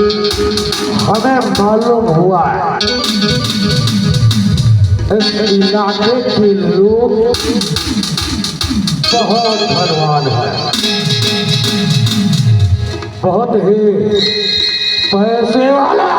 हमें मालूम हुआ है इस इलाके के लोग बहुत धनवान है, बहुत ही पैसे वाला।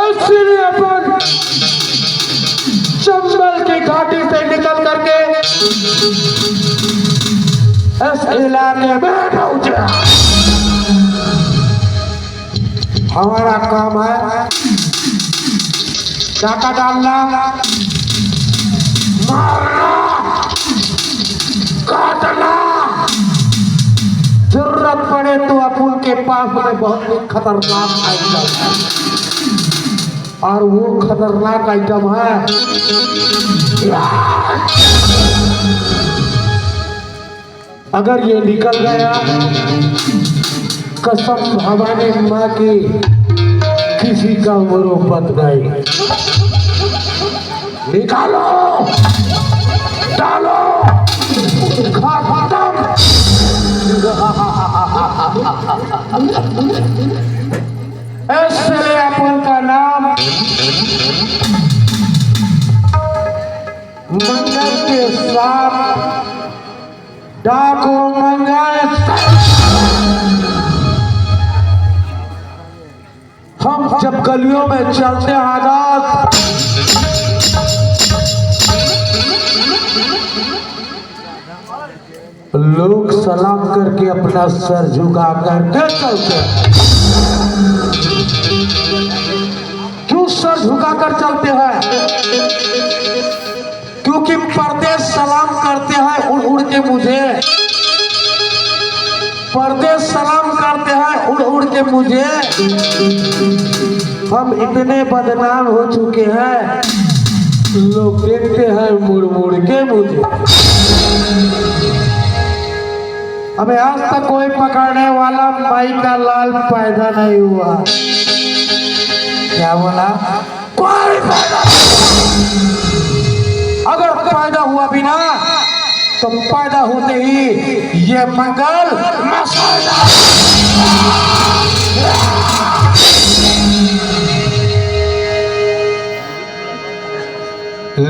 इसलिए अपन चंबल की घाटी से निकल करके इस इलाके में पहुंचे। हमारा काम है डाका डालना, मारना, काटना, जरूरत पड़े तो अपुल के पास में बहुत ही खतरनाक आइटम है, और वो खतरनाक आइटम है अगर ये निकल गया, कसम भवानी माँ की, किसी का मरोपत नहीं। निकालो, डालो, खत्म। इसलिए अपन का नाम मंगल के साथ डाकू मंगल। हम जब गलियों में चलते आजाद, लोग सलाम करके अपना सर झुका करके चलते हैं। क्यों सर झुका कर चलते हैं? क्योंकि परदेश सलाम करते हैं उड़ उड़ के मुझे, परदेश सलाम करते हैं उड़ उड़ के मुझे। हम इतने बदनाम हो चुके हैं, लोग देखते हैं मुड़ मुड़ के मुझे। हमें आज तक कोई पकड़ने वाला माई का लाल पैदा नहीं हुआ। क्या बोला? कोई पैदा। अगर पैदा हुआ भी ना, तो पैदा होते ही ये मंगल मसाला।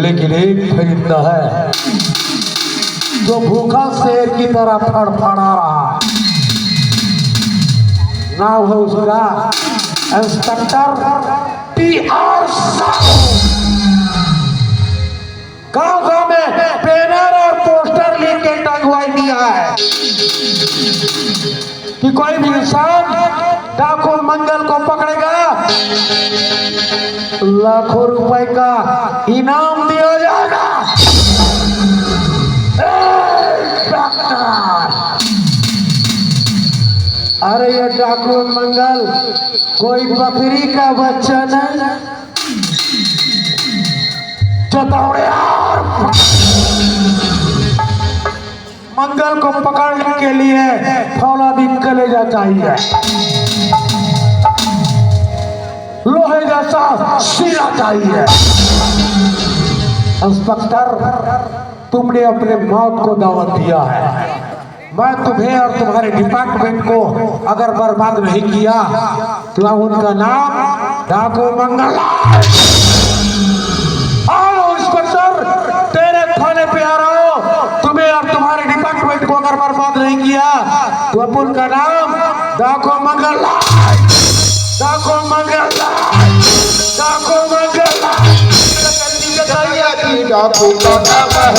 लेकिन एक फरिश्ता है जो भूखा शेर की तरह फड़फड़ा रहा। नाम है उसका इंस्पेक्टर टी.आर. साहू। गाँव गाँव में बैनर और पोस्टर लेके टंगवा दिया है कि कोई भी इंसान डाकू मंगल को पकड़ेगा, लाखों रुपए का इनाम दिया जाएगा। अरे ये डाकू मंगल कोई बकरी का बच्चा नहीं, चतौड़े मंगल को पकड़ने के लिए फौलादी कलेजा चाहिए, लोहे जैसा सिरा चाहिए। इंस्पेक्टर, तुमने अपने मौत को दावत दिया है। मैं तुम्हें और तुम्हारे डिपार्टमेंट को अगर बर्बाद नहीं किया तो उनका नाम डाकू मंगल। आओ इंस्पेक्टर, तेरे थाने पे आ रहा हूं। तुम्हें और तुम्हारे डिपार्टमेंट को अगर बर्बाद नहीं किया तो अपन का नाम डाकू मंगल। डाकू मंगल, डाकू मंगल, डाकू का नाम है।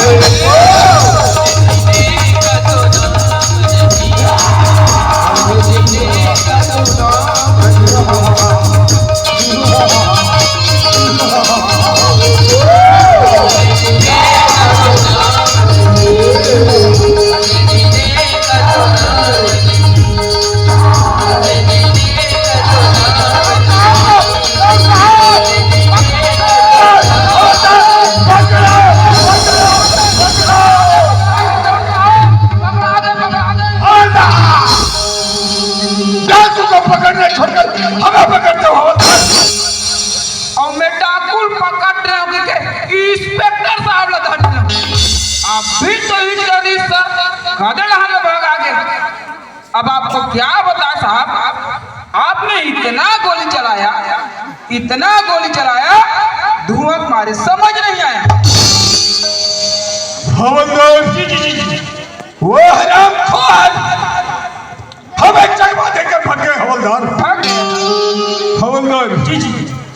अब आपको क्या बता साहब, आपने इतना गोली चलाया, धुआं मारे समझ नहीं आया। हवलदार जी, वो हरामखोर हमें चकमा देकर भाग गए। हवलदार जी,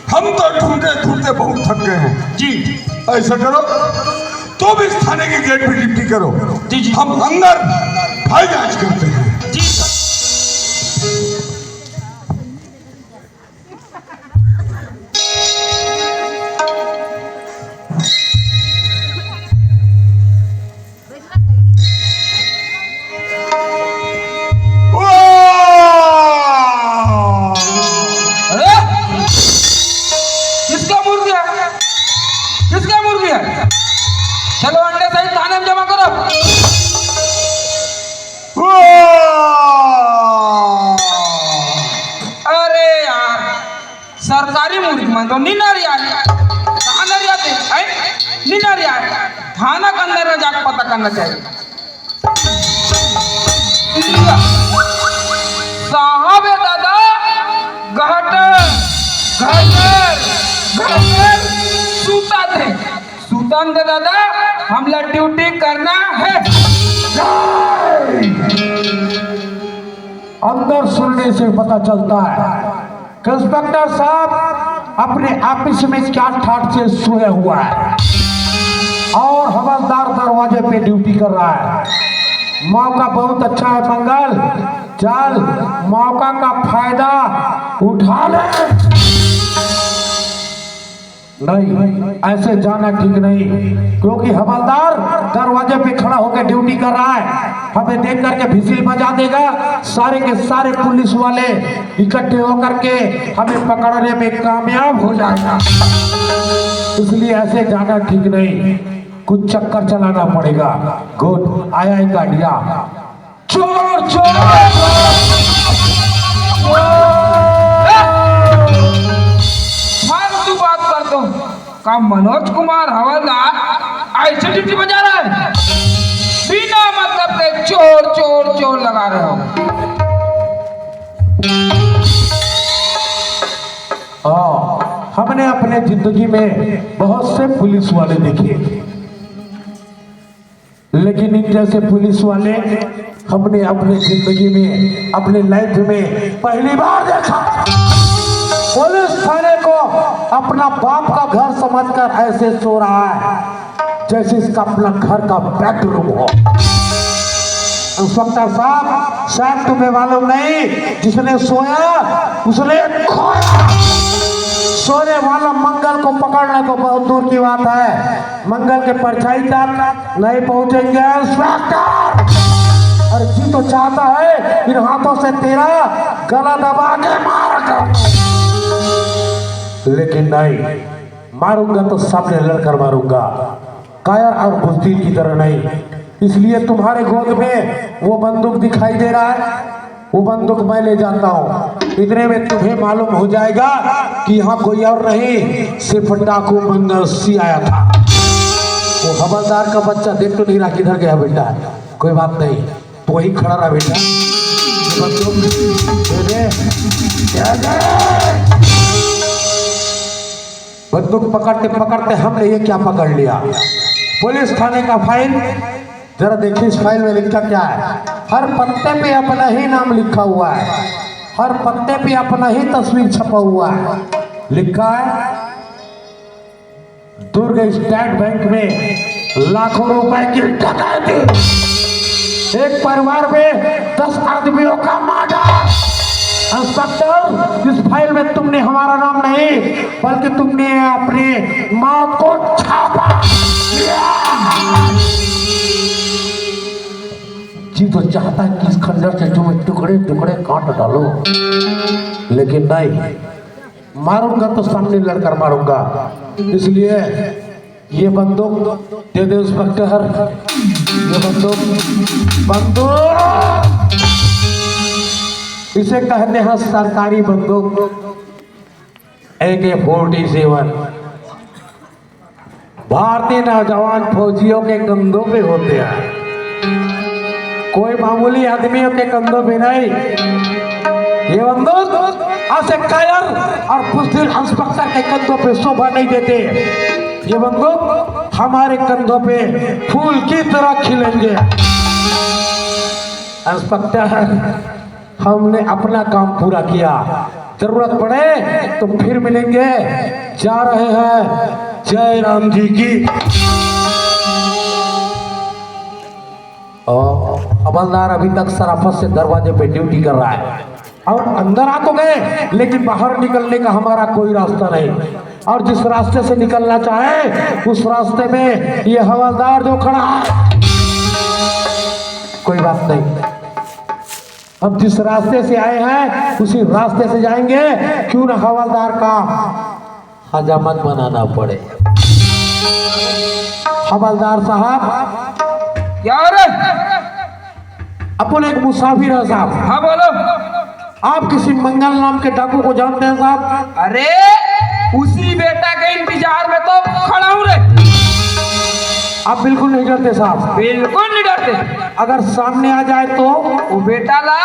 हम तो ढूंढते ढूंढते बहुत थक गए हैं जी। ऐसा करो, तुम इस थाने के गेट पे ड्यूटी करो जी। हम अंदर भाई जांच करते हैं जी। किसका मुर्गी है? चलो अंडे सही थाने में जमा करो। अरे यार, सरकारी मुर्गी में तो निनारिया निनारिया थाना के अंदर में जाकर पता करना चाहिए। साहब दादा सुतन दे दादा, हमला ड्यूटी करना है। अंदर सुनने से पता चलता है कि इंस्पेक्टर साहब अपने ऑफिस में क्या ठाट से सोया हुआ है और हवलदार दरवाजे पे ड्यूटी कर रहा है। मौका बहुत अच्छा है मंगल, चल मौका का फायदा उठा ले। नहीं, ऐसे जाना ठीक नहीं, क्योंकि हवलदार दरवाजे पे खड़ा होकर ड्यूटी कर रहा है। हमें देख करके भिसिल बजा देगा, सारे के सारे पुलिस वाले इकट्ठे होकर के हमें पकड़ने में कामयाब हो जाएगा। इसलिए ऐसे जाना ठीक नहीं, कुछ चक्कर चलाना पड़ेगा। गुड, आया एक आइडिया। चोर बात कर दो का मनोज कुमार हवलदार ऐसे ड्यूटी बजा रहा है, बिना मतलब के चोर चोर चोर लगा रहे हो। हमने अपने जिंदगी में बहुत से पुलिस वाले देखे, लेकिन इन जैसे पुलिस वाले हमने अपने जिंदगी में, अपने लाइफ में पहली बार देखा। पुलिस थाने को अपना बाप का घर समझकर ऐसे सो रहा है जैसे इसका अपना घर का बेडरूम हो। इंस्पेक्टर साहब, शायद तुम्हें मालूम नहीं, जिसने सोया उसने खोया। सोने वाला मंगल को पकड़ना तो बहुत दूर की बात है, मंगल के परछाई तक नहीं पहुंचेंगे इंस्पेक्टर। और जी तो चाहता है इन हाथों से तेरा गला दबा के मार कर, लेकिन नहीं, मारूंगा तो सामने लड़कर मारूंगा, कायर और बुज़दिल की तरह नहीं। इसलिए तुम्हारे गोद में वो बंदूक दिखाई दे रहा है, वो बंदूक मैं ले जाता हूँ। इतने में तुम्हें मालूम हो जाएगा कि यहाँ कोई और नहीं, सिर्फ डाकू मंगल सी आया था। वो हवलदार का बच्चा देख तो नहीं रहा किधर गया बेटा। कोई बात नहीं, तो वही खड़ा रहा बेटा। बंदूक पकड़ते पकड़ते हमने ये क्या पकड़ लिया, पुलिस थाने का फाइल। जरा देखिए इस फाइल में लिखा क्या है। हर पत्ते पे अपना ही नाम लिखा हुआ है, हर पत्ते पे अपना ही तस्वीर छपा हुआ है। लिखा है दुर्ग स्टेट बैंक में लाखों रुपए की डकैती, एक परिवार में 10 आदमियों का मर्डर। इंस्पेक्टर, इस फाइल में तुमने हमारा नाम नहीं बल्कि तुमने अपने मौत को छापा। जी तो चाहता है कि इस खंडर से तुम्हें टुकड़े टुकड़े काट डालो, लेकिन नहीं, मारूंगा तो सामने लड़कर मारूंगा। इसलिए ये बंदूक दे दे इंस्पेक्टर, ये बंदूक इसे कहते हैं सरकारी बंदूक AK-47। भारतीय नौजवान फौजियों के कंधों पे होते हैं। कोई मामूली आदमियों के कंधों पे नहीं, ये बंदूक ऐसे कायर और बुज़दिल इंस्पेक्टर के कंधों पे शोभा नहीं देते। ये बंदूक हमारे कंधों पे फूल की तरह खिलेंगे। इंस्पेक्टर, हमने अपना काम पूरा किया, जरूरत पड़े तो फिर मिलेंगे। जा रहे हैं जय राम जी की। हवलदार अभी तक शराफत से दरवाजे पे ड्यूटी कर रहा है और अंदर आ तो गए, लेकिन बाहर निकलने का हमारा कोई रास्ता नहीं। और जिस रास्ते से निकलना चाहे उस रास्ते में ये हवलदार जो खड़ा है, कोई बात नहीं, अब जिस रास्ते से आए हैं उसी रास्ते से जाएंगे, क्यों ना हवलदार का हजामत बनाना पड़े। हवलदार साहब, क्या रे? अपन एक मुसाफिर है साहब। हाँ बोलो। आप किसी मंगल नाम के डाकू को जानते हैं साहब? अरे उसी बेटा के इंतजार में तो खड़ा हूँ रे। आप बिल्कुल नहीं डरते साहब? बिल्कुल नहीं डरते। अगर सामने आ जाए तो? वो बेटा ला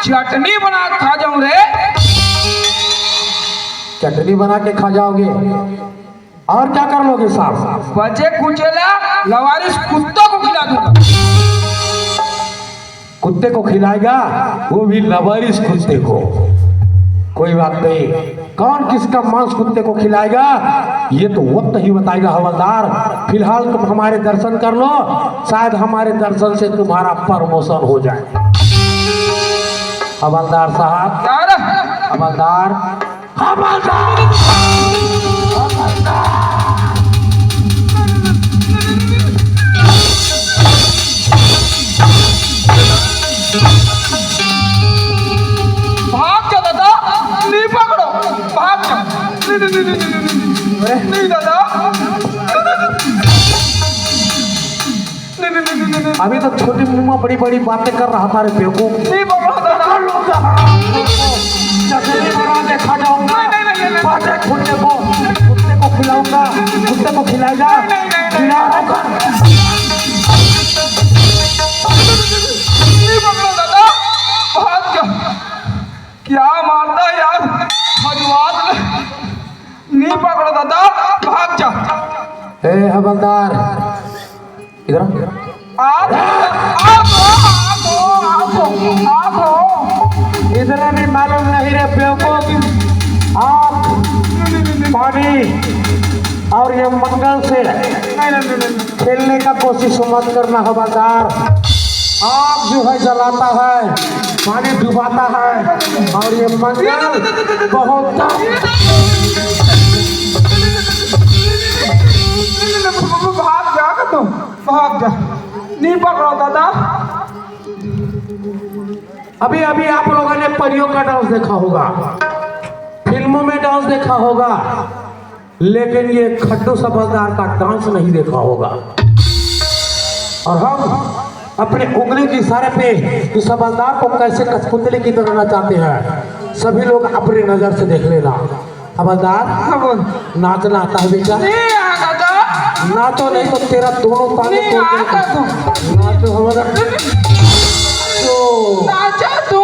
चटनी बना खा जाऊं रे। चटनी बना के खा जाओगे? और क्या कर लोगे साहब? बचे कुचेला लवारिस कुत्तों को खिला दूंगा। कुत्ते को खिलाएगा, वो भी लवारिस कुत्ते को? कोई बात नहीं, कौन किसका मांस कुत्ते को खिलाएगा ये तो वक्त ही बताएगा हवलदार। फिलहाल तुम हमारे दर्शन कर लो, शायद हमारे दर्शन से तुम्हारा प्रमोशन हो जाए। हवलदार साहब, क्या रे? हवलदार, हवलदार, भाग जा दादा, नहीं पकड़ो, भाग जा। नहीं दादा, नहीं। अभी तो छोटी मुंह बड़ी बड़ी बातें कर रहा था रे बेवकूफ। नहीं पकड़ो दादा। चटनी बना के खा जाऊंगा, नहीं। बातें कुत्ते को खिलाऊंगा, कुत्ते को खिलाएगा, खिलाऊंगा। नहीं पकड़ो दादा, भाग जा। क्या मारता है यार, हजवात। नहीं पकड़ो दादा, भाग जा। ए हवलदार, इधर इधर भी मालूम नहीं रे बेवकूफ। आप पानी और ये मंगल से खेलने का कोशिश मत करना हवलदार। आप जो है जलाता है, पानी डुबाता है, और ये मंगल बहुत भाग जा कर तुम, भाग जा। नहीं पकड़ो दादा। अभी अभी आप लोगों ने परियों का डांस देखा होगा, फिल्मों में डांस देखा होगा, लेकिन ये खट्टू समझदार का डांस नहीं देखा होगा। और हम अपने उंगली के इशारे पे इस समझदार को कैसे कठपुतली की तरह नचाते हैं, सभी लोग अपनी नजर से देख लेना। समझदार, नाचना आता है बेटा? नहीं आता था। नाचो नहीं तो तेरा दोनों ताले नहीं आता तो। नाचो हमारा, नाचा तू,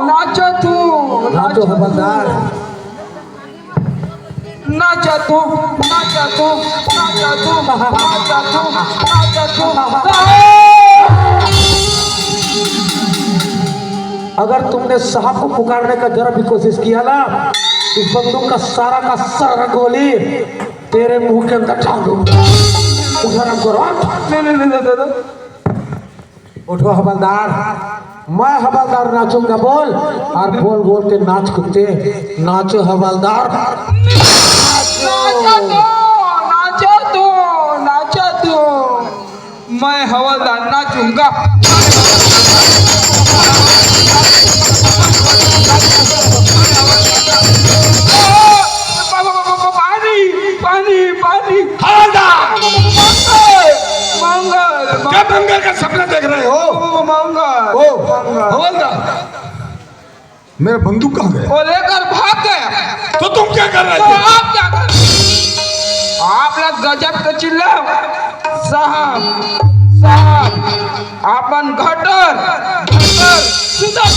नाचा तू, नाचो हवलदार, नाचा तू, नाचा तू, नाचा तू, नाचा तू, नाचा तू। अगर तुमने साहब को पुकारने का जरा भी कोशिश किया ना, इस बंदूक का सारा गोली तेरे मुंह के अंदर डाल दूंगा। उठो हवलदार, मैं हवलदार नाचूंगा, बोल, और बोल बोल के नाच कुत्ते, नाचो हवलदार, नाचा तू, नाचा तू, नाचा तू। मैं हवलदार नाचूंगा। पानी हवलदार, मंगल क्या मंगल का सपना देख रहे हो? मंगल ओ हवलदार, मेरा बंदूक कहाँ गया? वो लेकर भाग गया। तो तुम क्या कर रहे तो थे? आप क्या कर? आप लोग गजब के चिल्लाओ साहब, साहब अपन घटर घटर सुधर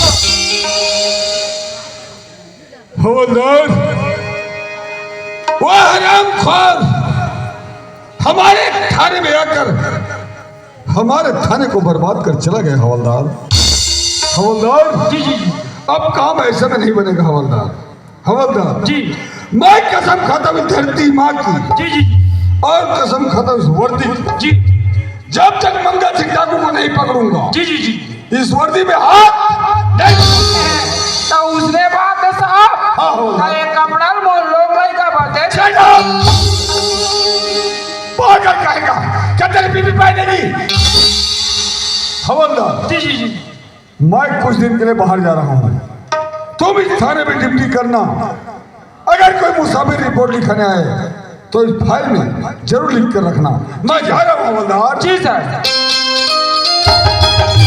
हवलदार, वह हरामखोर हमारे थाने में आकर हमारे थाने को बर्बाद कर चला गया। हवलदार, हवलदार जी जी अब काम ऐसा में नहीं बनेगा। हवलदार, हवलदार जी मैं कसम खाता हूँ धरती माँ की जी जी और कसम खाता हूँ इस वर्दी की, जी जब तक मंगल सिंह डाकू को नहीं पकड़ूंगा जी जी जी इस वर्दी में हाथ नहीं। तो उसने बात है साहब हाँ, हवलदार। अरे कपड़ा मोल लोग नहीं का बात है Shut up! पागल कहेगा क्या तेरी बीवी पहनेगी? हवलदार, जी जी जी मैं कुछ दिन के लिए बाहर जा रहा हूँ, तुम इस थाने में ड्यूटी करना। अगर कोई मुसाफिर रिपोर्ट लिखने आए तो इस फाइल में जरूर लिख कर रखना। मैं जा रहा हूँ हवलदार। जी सर